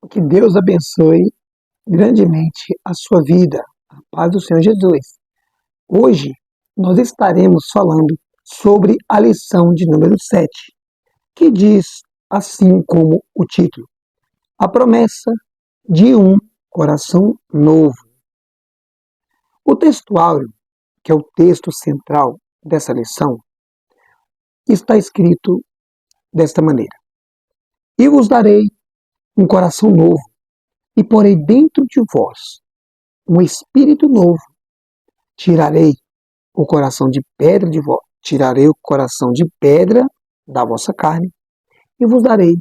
Que Deus abençoe grandemente a sua vida. A paz do Senhor Jesus. Hoje nós estaremos falando sobre a lição de número 7, que diz assim como o título: A promessa de um coração novo. O textuário, que é o texto central dessa lição, está escrito desta maneira: E vos darei um coração novo, e porei dentro de vós um espírito novo. Tirarei o coração de pedra de vós, tirarei o coração de pedra da vossa carne e vos darei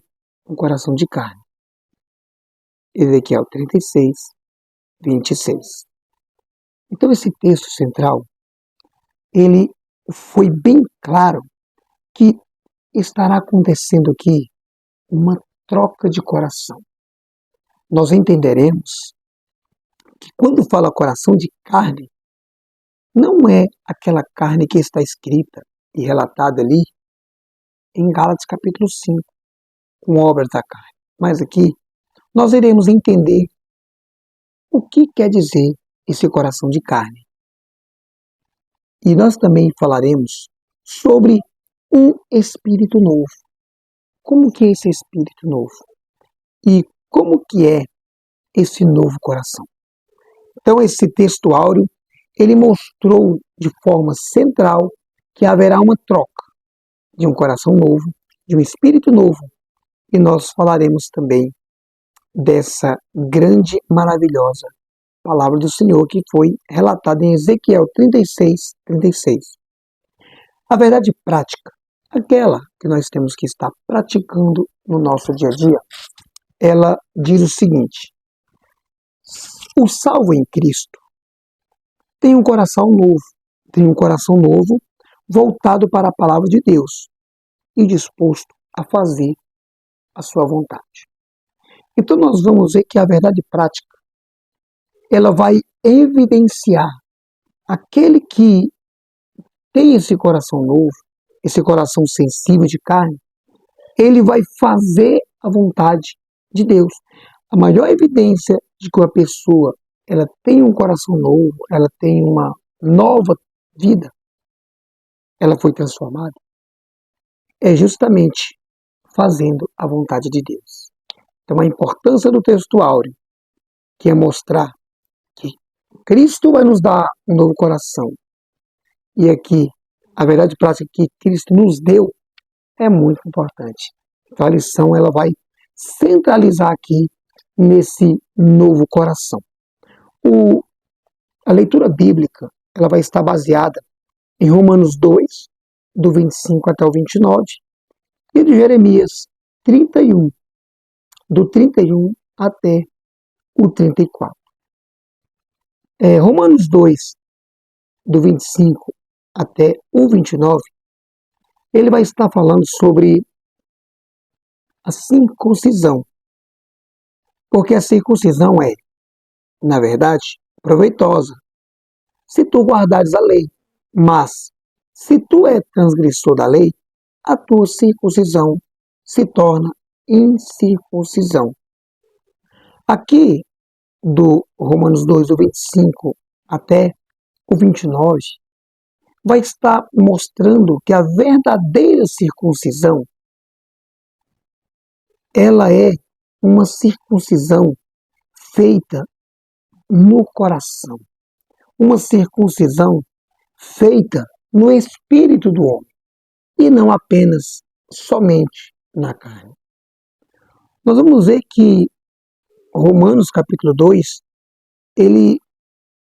um coração de carne. Ezequiel 36, 26. Então esse texto central, ele foi bem claro que estará acontecendo aqui uma troca de coração. Nós entenderemos que quando fala coração de carne, não é aquela carne que está escrita e relatada ali em Gálatas capítulo 5, com obras da carne. Mas aqui nós iremos entender o que quer dizer esse coração de carne. E nós também falaremos sobre um espírito novo. Como que é esse espírito novo? E como que é esse novo coração? Então esse texto áureo, ele mostrou de forma central que haverá uma troca de um coração novo, de um espírito novo. E nós falaremos também dessa grande, maravilhosa palavra do Senhor que foi relatada em Ezequiel 36, 36. A verdade prática, aquela que nós temos que estar praticando no nosso dia a dia, ela diz o seguinte: o salvo em Cristo tem um coração novo, voltado para a palavra de Deus e disposto a fazer a sua vontade. Então nós vamos ver que a verdade prática, ela vai evidenciar aquele que tem esse coração novo, esse coração sensível de carne, ele vai fazer a vontade de Deus. A maior evidência de que uma pessoa ela tem um coração novo, ela tem uma nova vida, ela foi transformada, é justamente fazendo a vontade de Deus. Então a importância do texto áureo, que é mostrar que Cristo vai nos dar um novo coração. E aqui, a verdade prática que Cristo nos deu é muito importante. Então a lição ela vai centralizar aqui nesse novo coração. A leitura bíblica ela vai estar baseada em Romanos 2, do 25 até o 29, e de Jeremias 31, do 31 até o 34. Romanos 2, do 25 até o 29, ele vai estar falando sobre a circuncisão. Porque a circuncisão é, na verdade, proveitosa, se tu guardares a lei. Mas, se tu és transgressor da lei, a tua circuncisão se torna incircuncisão. Aqui, do Romanos 2, do 25 até o 29, vai estar mostrando que a verdadeira circuncisão, ela é uma circuncisão feita no coração. Uma circuncisão feita no espírito do homem e não apenas somente na carne. Nós vamos ver que Romanos capítulo 2, ele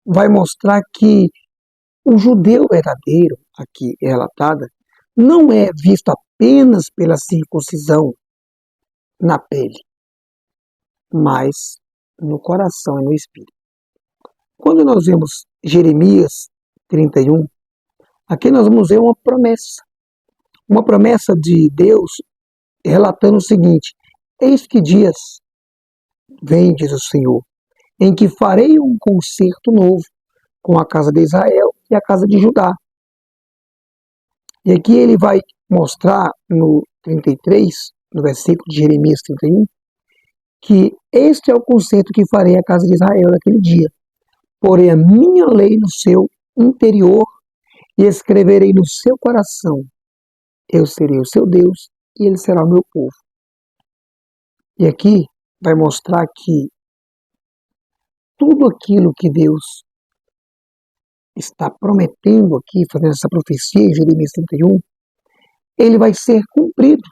vai mostrar que o judeu verdadeiro, aqui relatada, não é visto apenas pela circuncisão na pele, mas no coração e no espírito. Quando nós vemos Jeremias 31, aqui nós vamos ver uma promessa de Deus relatando o seguinte: eis que dias vem, diz o Senhor, em que farei um concerto novo com a casa de Israel e a casa de Judá. E aqui ele vai mostrar no 33, no versículo de Jeremias 31, que este é o conserto que farei à casa de Israel naquele dia. Porém a minha lei no seu interior e escreverei no seu coração. Eu serei o seu Deus e ele será o meu povo. E aqui vai mostrar que tudo aquilo que Deus está prometendo aqui, fazendo essa profecia em Jeremias 31, ele vai ser cumprido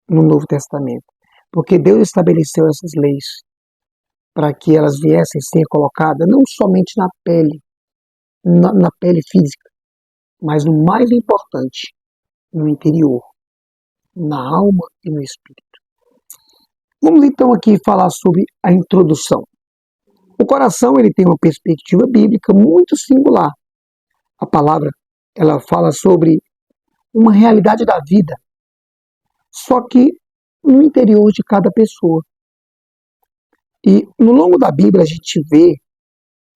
no Novo Testamento. Porque Deus estabeleceu essas leis para que elas viessem a ser colocadas não somente na pele, na pele física, mas no mais importante, no interior, na alma e no espírito. Vamos então aqui falar sobre a introdução. O coração ele tem uma perspectiva bíblica muito singular. A palavra ela fala sobre uma realidade da vida, só que no interior de cada pessoa. E no longo da Bíblia a gente vê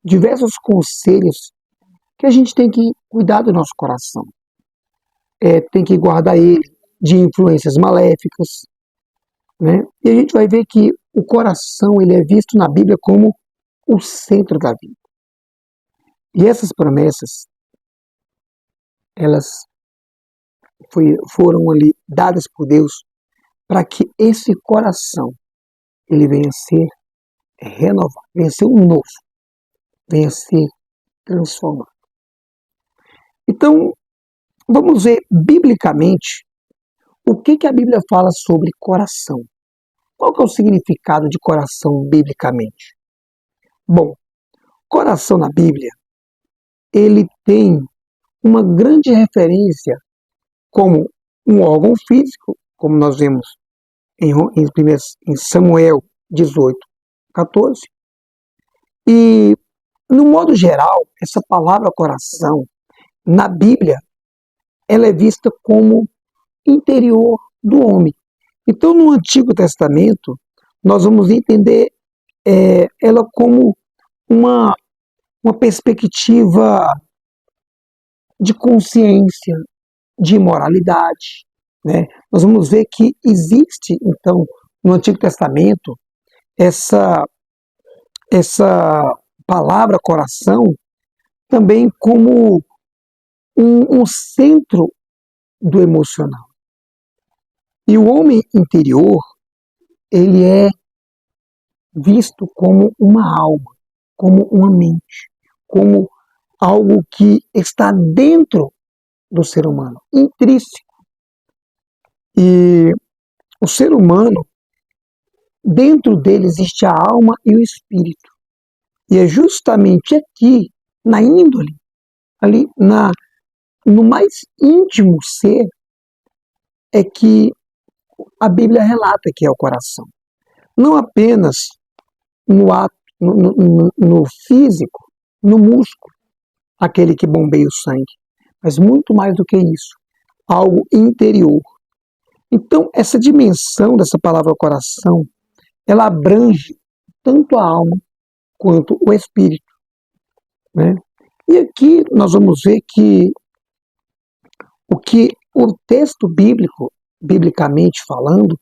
diversos conselhos que a gente tem que cuidar do nosso coração. Tem que guardar ele de influências maléficas, né? E a gente vai ver que o coração ele é visto na Bíblia como o centro da vida. E essas promessas, elas foram ali dadas por Deus para que esse coração ele venha a ser renovado, venha a ser um novo, venha a ser transformado. Então, vamos ver biblicamente o que a Bíblia fala sobre coração. Qual que é o significado de coração biblicamente? Bom, coração na Bíblia, ele tem uma grande referência como um órgão físico, como nós vemos em Samuel 18, 14. E, no modo geral, essa palavra coração, na Bíblia, ela é vista como interior do homem. Então, no Antigo Testamento, nós vamos entender ela como uma perspectiva de consciência, de moralidade, né? Nós vamos ver que existe, então, no Antigo Testamento, essa palavra coração também como um centro do emocional. E o homem interior, ele é visto como uma alma, como uma mente, como algo que está dentro do ser humano, intrínseco. E o ser humano, dentro dele existe a alma e o espírito. E é justamente aqui, na índole, ali no mais íntimo ser, é que a Bíblia relata que é o coração. Não apenas no ato, no físico, no músculo, aquele que bombeia o sangue, mas muito mais do que isso, algo interior. Então, essa dimensão dessa palavra coração, ela abrange tanto a alma quanto o espírito, né? E aqui nós vamos ver que o texto bíblico, biblicamente falando,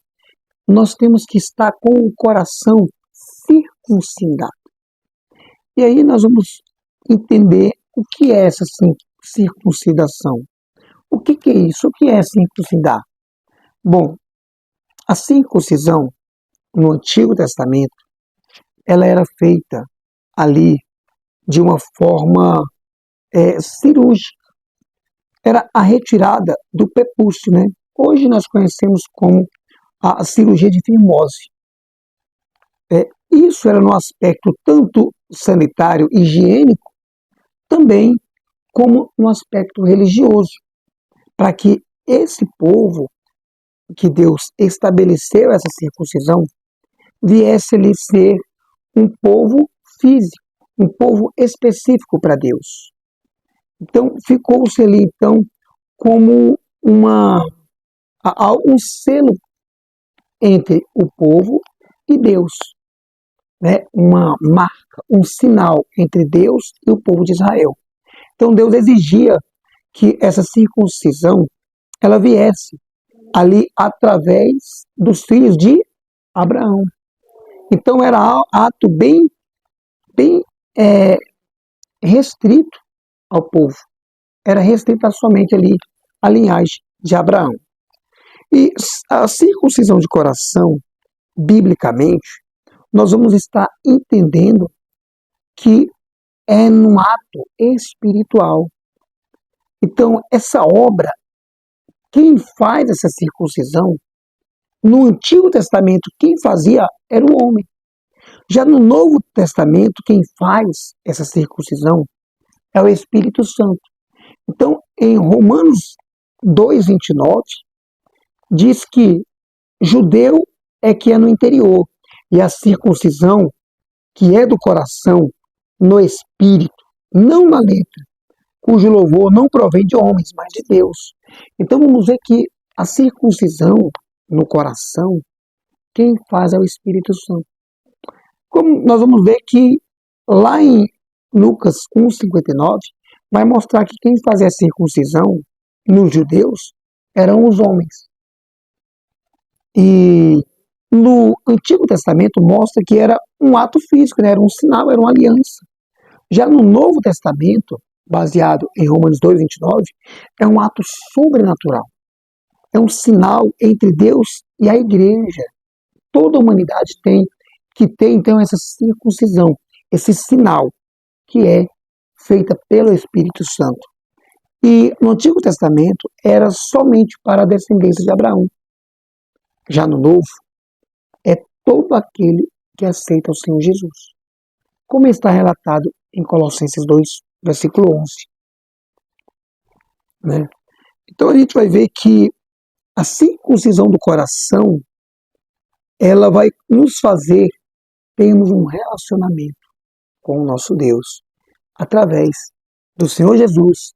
nós temos que estar com o coração circuncidado. E aí nós vamos entender o que é essa circuncidação. O que é isso? O que é circuncidar? Bom, a circuncisão no Antigo Testamento, ela era feita ali de uma forma cirúrgica. Era a retirada do prepúcio, né? Hoje nós conhecemos como a cirurgia de fimose. Isso era no aspecto tanto sanitário, higiênico, também como no aspecto religioso, para que esse povo que Deus estabeleceu essa circuncisão viesse ali ser um povo físico, um povo específico para Deus. Então ficou-se ali então como um selo entre o povo e Deus, né? Uma marca, um sinal entre Deus e o povo de Israel. Então Deus exigia que essa circuncisão ela viesse ali através dos filhos de Abraão. Então era ato bem restrito ao povo. Era restrita somente ali a linhagem de Abraão. E a circuncisão de coração, biblicamente, nós vamos estar entendendo que é num ato espiritual. Então, essa obra, quem faz essa circuncisão, no Antigo Testamento, quem fazia era o homem. Já no Novo Testamento, quem faz essa circuncisão é o Espírito Santo. Então, em Romanos 2:29, diz que judeu é que é no interior, e a circuncisão, que é do coração, no espírito, não na letra, cujo louvor não provém de homens, mas de Deus. Então vamos ver que a circuncisão no coração, quem faz é o Espírito Santo. Como nós vamos ver que lá em Lucas 1:59, vai mostrar que quem fazia a circuncisão nos judeus eram os homens. E no Antigo Testamento mostra que era um ato físico, né? Era um sinal, era uma aliança. Já no Novo Testamento, baseado em Romanos 2:29, é um ato sobrenatural. É um sinal entre Deus e a igreja. Toda a humanidade tem que ter, então, essa circuncisão, esse sinal que é feita pelo Espírito Santo. E no Antigo Testamento era somente para a descendência de Abraão. Já no Novo, é todo aquele que aceita o Senhor Jesus. Como está relatado em Colossenses 2, versículo 11. Né? Então a gente vai ver que a circuncisão do coração, ela vai nos fazer termos um relacionamento com o nosso Deus, através do Senhor Jesus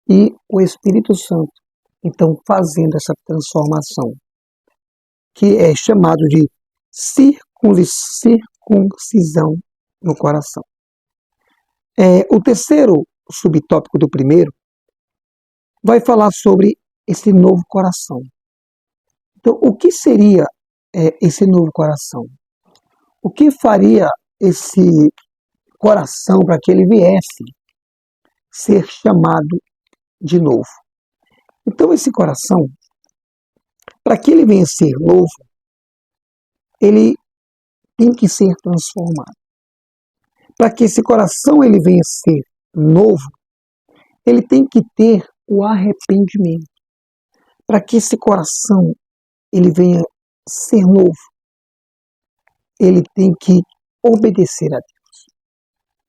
e o Espírito Santo, então fazendo essa transformação, que é chamado de circuncisão no coração. O terceiro subtópico do primeiro vai falar sobre esse novo coração. Então, o que seria esse novo coração? O que faria esse coração para que ele viesse ser chamado de novo? Então, esse coração, para que ele venha ser novo, ele tem que ser transformado. Para que esse coração ele venha ser novo, ele tem que ter o arrependimento. Para que esse coração ele venha ser novo, ele tem que obedecer a Deus.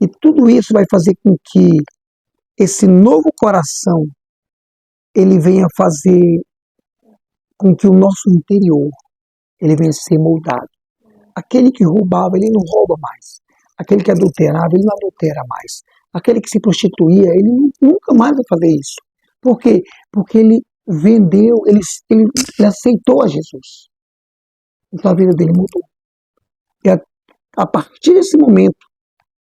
E tudo isso vai fazer com que esse novo coração ele venha fazer com que o nosso interior ele venha ser moldado. Aquele que roubava, ele não rouba mais. Aquele que adulterava, ele não adultera mais. Aquele que se prostituía, ele nunca mais vai fazer isso. Por quê? Porque ele vendeu, ele aceitou a Jesus. Então a vida dele mudou. E a partir desse momento,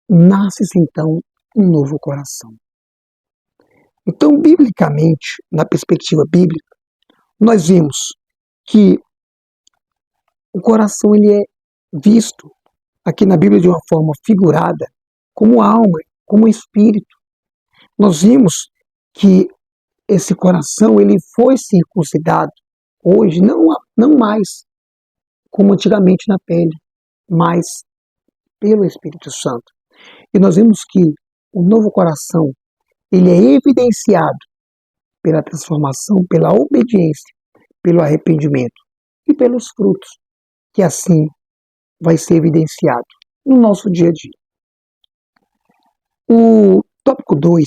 nasce-se então um novo coração. Então, biblicamente, na perspectiva bíblica, nós vimos que o coração ele é visto aqui na Bíblia de uma forma figurada como alma, como espírito. Nós vimos que esse coração ele foi circuncidado hoje, não mais como antigamente na pele, mas pelo Espírito Santo. E nós vimos que o novo coração ele é evidenciado pela transformação, pela obediência, pelo arrependimento e pelos frutos, que assim vai ser evidenciado no nosso dia a dia. O tópico 2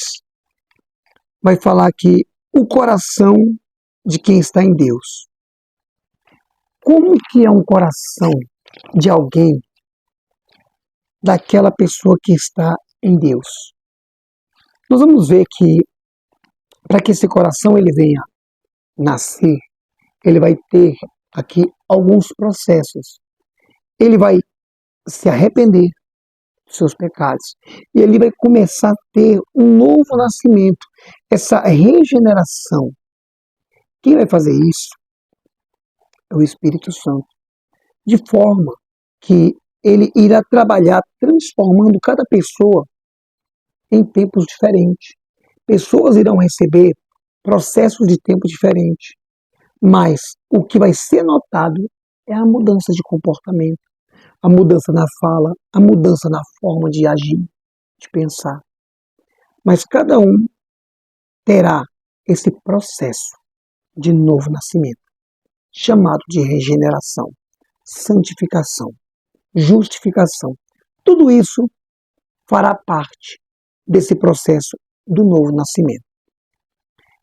vai falar que o coração de quem está em Deus. Como que é um coração de alguém, daquela pessoa que está em Deus? Nós vamos ver que para que esse coração ele venha nascer, ele vai ter aqui alguns processos. Ele vai se arrepender dos seus pecados e ele vai começar a ter um novo nascimento, essa regeneração. Quem vai fazer isso é o Espírito Santo, de forma que ele irá trabalhar transformando cada pessoa em tempos diferentes. Pessoas irão receber processos de tempo diferentes, mas o que vai ser notado é a mudança de comportamento, a mudança na fala, a mudança na forma de agir, de pensar. Mas cada um terá esse processo de novo nascimento, chamado de regeneração, santificação, justificação. Tudo isso fará parte desse processo do novo nascimento.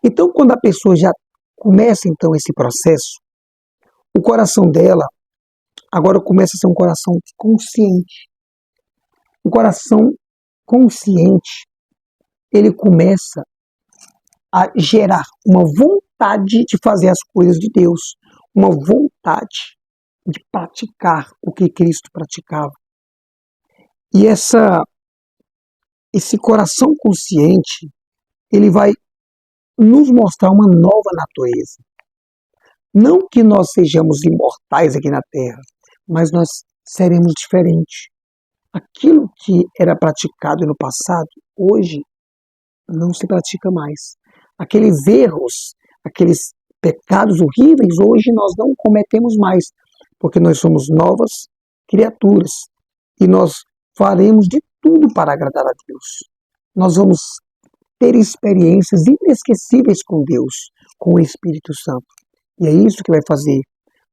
Então, quando a pessoa já começa então esse processo, o coração dela agora começa a ser um coração consciente. O coração consciente, ele começa a gerar uma vontade de fazer as coisas de Deus, uma vontade de praticar o que Cristo praticava. E esse coração consciente, ele vai nos mostrar uma nova natureza. Não que nós sejamos imortais aqui na Terra, mas nós seremos diferentes. Aquilo que era praticado no passado, hoje não se pratica mais. Aqueles erros, aqueles pecados horríveis, hoje nós não cometemos mais, porque nós somos novas criaturas e nós faremos de tudo para agradar a Deus. Nós vamos ter experiências inesquecíveis com Deus, com o Espírito Santo. E é isso que vai fazer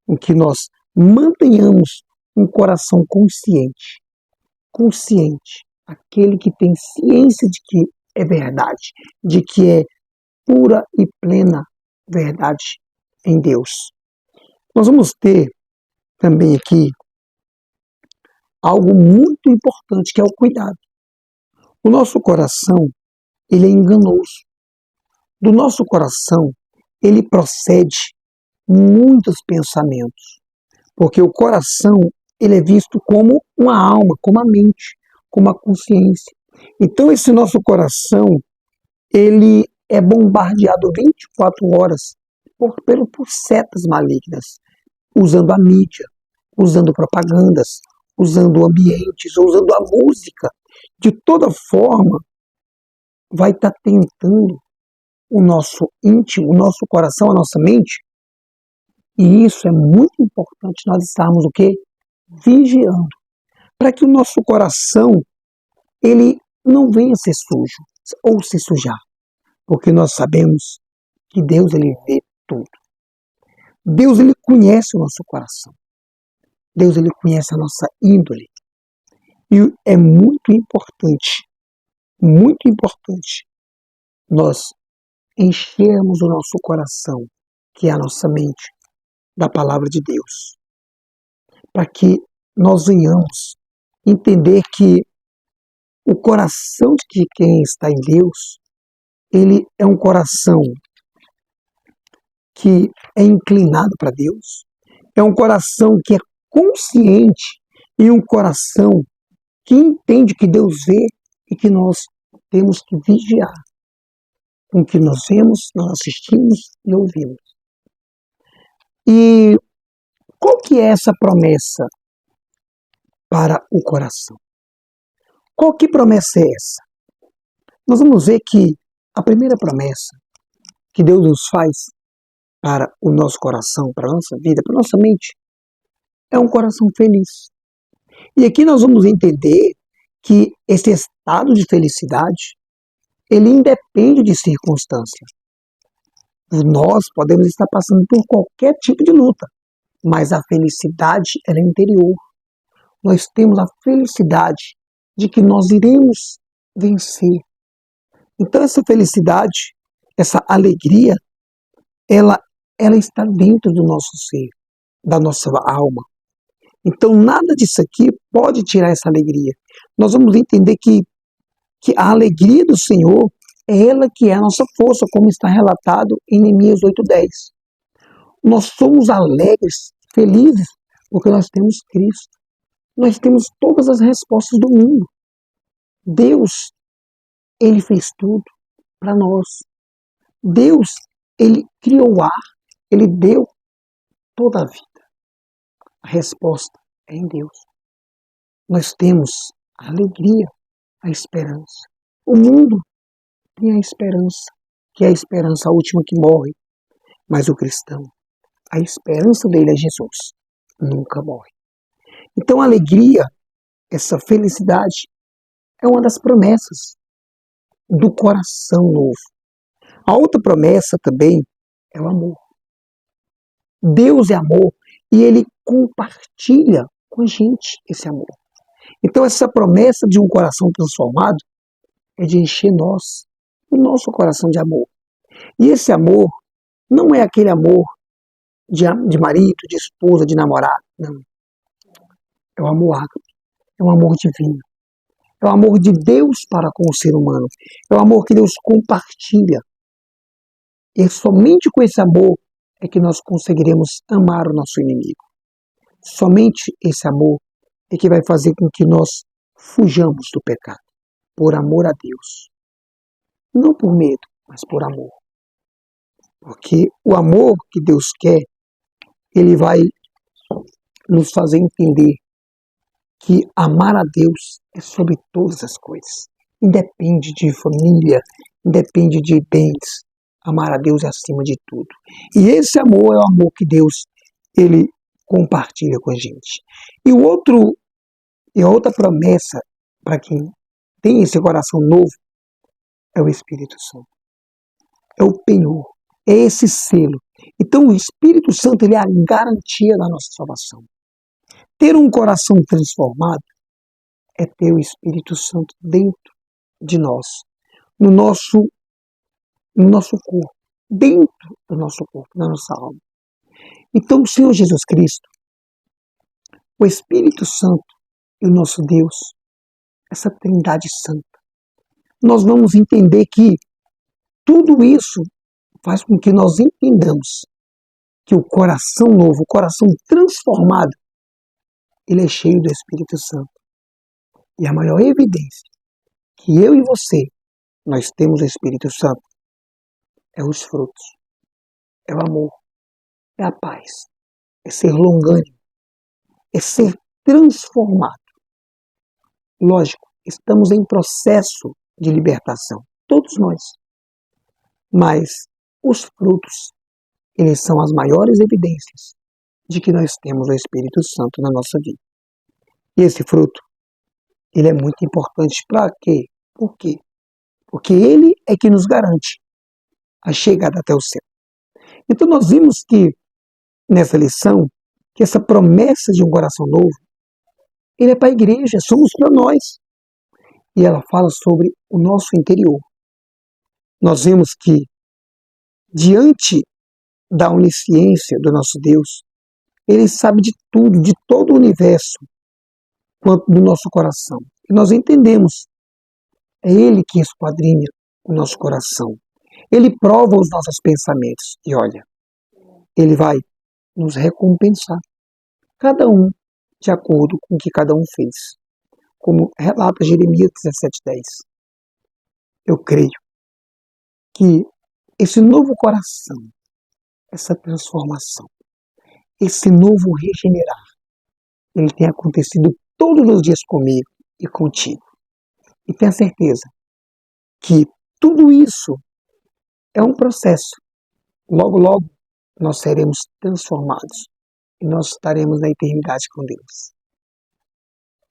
com que nós mantenhamos um coração consciente. Consciente, aquele que tem ciência de que é verdade, de que é pura e plena verdade em Deus. Nós vamos ter também aqui algo muito importante, que é o cuidado. O nosso coração, ele é enganoso. Do nosso coração, ele procede muitos pensamentos, porque o coração, ele é visto como uma alma, como a mente, como a consciência. Então esse nosso coração, ele é bombardeado 24 horas por setas malignas, usando a mídia, usando propagandas, usando ambientes, usando a música. De toda forma, vai estar tentando o nosso íntimo, o nosso coração, a nossa mente. E isso é muito importante, nós estarmos o quê? Vigiando. Para que o nosso coração, ele não venha ser sujo, ou se sujar. Porque nós sabemos que Deus, ele vê tudo. Deus, ele conhece o nosso coração. Deus, ele conhece a nossa índole. E é muito importante nós enchermos o nosso coração, que é a nossa mente, da palavra de Deus. Para que nós venhamos entender que o coração de quem está em Deus, ele é um coração que é inclinado para Deus, é um coração que é consciente e um coração que entende que Deus vê e que nós temos que vigiar com o que nós vemos, nós assistimos e ouvimos. E qual que é essa promessa para o coração? Qual que promessa é essa? Nós vamos ver que a primeira promessa que Deus nos faz para o nosso coração, para a nossa vida, para a nossa mente, é um coração feliz. E aqui nós vamos entender que esse estado de felicidade, ele independe de circunstância. Nós podemos estar passando por qualquer tipo de luta, mas a felicidade, ela é interior. Nós temos a felicidade de que nós iremos vencer. Então essa felicidade, essa alegria, ela está dentro do nosso ser, da nossa alma. Então nada disso aqui pode tirar essa alegria. Nós vamos entender que a alegria do Senhor é ela que é a nossa força, como está relatado em Neemias 8:10. Nós somos alegres, felizes, porque nós temos Cristo. Nós temos todas as respostas do mundo. Deus, ele fez tudo para nós. Deus, ele criou o ar, ele deu toda a vida. A resposta é em Deus. nós temos a alegria, a esperança. O mundo tem a esperança, que é a esperança última que morre, mas o cristão, a esperança dele é Jesus, nunca morre. Então a alegria, essa felicidade, é uma das promessas do coração novo. A outra promessa também é o amor. Deus é amor e Ele compartilha com a gente esse amor. Então essa promessa de um coração transformado é de encher o nosso coração de amor. E esse amor não é aquele amor de marido, de esposa, de namorado, não. É o amor ágape, é um amor divino. É o amor de Deus para com o ser humano. É o amor que Deus compartilha. E somente com esse amor é que nós conseguiremos amar o nosso inimigo. Somente esse amor é que vai fazer com que nós fujamos do pecado, por amor a Deus. Não por medo, mas por amor. Porque o amor que Deus quer, Ele vai nos fazer entender que amar a Deus é sobre todas as coisas. Independe de família, independe de bens. Amar a Deus é acima de tudo. E esse amor é o amor que Deus, Ele compartilha com a gente. E a outra promessa para quem tem esse coração novo é o Espírito Santo. É o penhor, é esse selo. Então o Espírito Santo, ele é a garantia da nossa salvação. Ter um coração transformado é ter o Espírito Santo dentro de nós, no nosso corpo, dentro do nosso corpo, da nossa alma. Então o Senhor Jesus Cristo, o Espírito Santo e o nosso Deus, essa Trindade Santa, nós vamos entender que tudo isso faz com que nós entendamos que o coração novo, o coração transformado, ele é cheio do Espírito Santo. E a maior evidência que eu e você, nós temos o Espírito Santo, é os frutos, é o amor, é a paz, é ser longânimo, é ser transformado. Lógico, estamos em processo de libertação, todos nós. Mas os frutos, eles são as maiores evidências de que nós temos o Espírito Santo na nossa vida. E esse fruto, ele é muito importante para quê? Por quê? Porque ele é que nos garante a chegada até o céu. Então nós vimos que, nessa lição, que essa promessa de um coração novo, ele é para a igreja, somos para nós. E ela fala sobre o nosso interior. Nós vimos que, diante da onisciência do nosso Deus, Ele sabe de tudo, de todo o universo, quanto do nosso coração. E nós entendemos, é Ele que esquadrinha o nosso coração. Ele prova os nossos pensamentos. E olha, Ele vai nos recompensar, cada um de acordo com o que cada um fez. Como relata Jeremias 17:10. Eu creio que esse novo coração, essa transformação, esse novo regenerar, ele tem acontecido todos os dias comigo e contigo. E tenha certeza que tudo isso é um processo. Logo, logo, nós seremos transformados e nós estaremos na eternidade com Deus.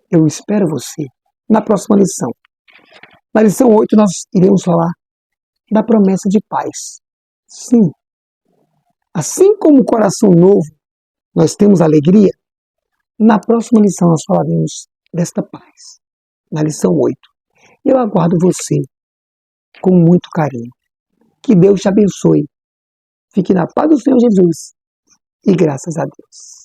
Eu espero você na próxima lição. Na lição 8, nós iremos falar da promessa de paz. Sim, assim como o coração novo, nós temos alegria, na próxima lição nós falaremos desta paz, na lição 8. Eu aguardo você com muito carinho. Que Deus te abençoe. Fique na paz do Senhor Jesus e graças a Deus.